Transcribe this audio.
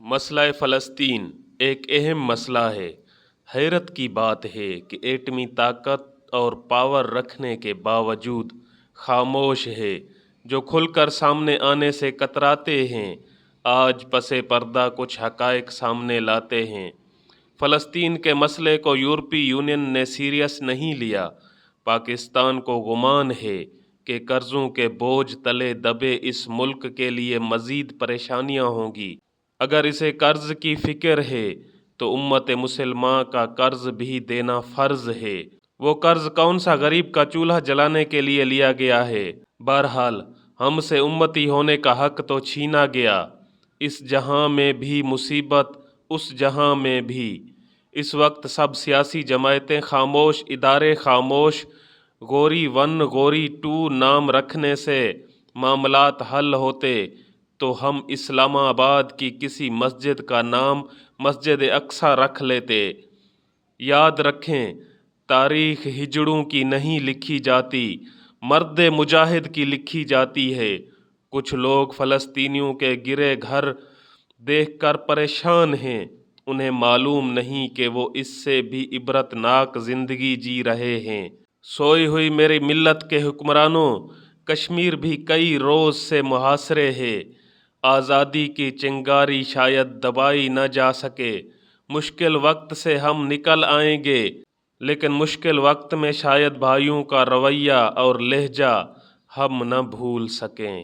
مسئلہ فلسطین ایک اہم مسئلہ ہے۔ حیرت کی بات ہے کہ ایٹمی طاقت اور پاور رکھنے کے باوجود خاموش ہے، جو کھل کر سامنے آنے سے کتراتے ہیں، آج پس پردہ کچھ حقائق سامنے لاتے ہیں۔ فلسطین کے مسئلے کو یورپی یونین نے سیریس نہیں لیا۔ پاکستان کو گمان ہے کہ قرضوں کے بوجھ تلے دبے اس ملک کے لیے مزید پریشانیاں ہوں گی۔ اگر اسے قرض کی فکر ہے تو امت مسلمہ کا قرض بھی دینا فرض ہے۔ وہ قرض کون سا غریب کا چولہا جلانے کے لیے لیا گیا ہے؟ بہرحال ہم سے امتی ہونے کا حق تو چھینا گیا۔ اس جہاں میں بھی مصیبت، اس جہاں میں بھی۔ اس وقت سب سیاسی جماعتیں خاموش، ادارے خاموش۔ غوری 1 غوری 2 نام رکھنے سے معاملات حل ہوتے تو ہم اسلام آباد کی کسی مسجد کا نام مسجد اقصی رکھ لیتے۔ یاد رکھیں، تاریخ ہجڑوں کی نہیں لکھی جاتی، مرد مجاہد کی لکھی جاتی ہے۔ کچھ لوگ فلسطینیوں کے گرے گھر دیکھ کر پریشان ہیں۔ انہیں معلوم نہیں کہ وہ اس سے بھی عبرتناک زندگی جی رہے ہیں۔ سوئی ہوئی میری ملت کے حکمرانوں، کشمیر بھی کئی روز سے محاصرے ہے۔ آزادی کی چنگاری شاید دبائی نہ جا سکے۔ مشکل وقت سے ہم نکل آئیں گے، لیکن مشکل وقت میں شاید بھائیوں کا رویہ اور لہجہ ہم نہ بھول سکیں۔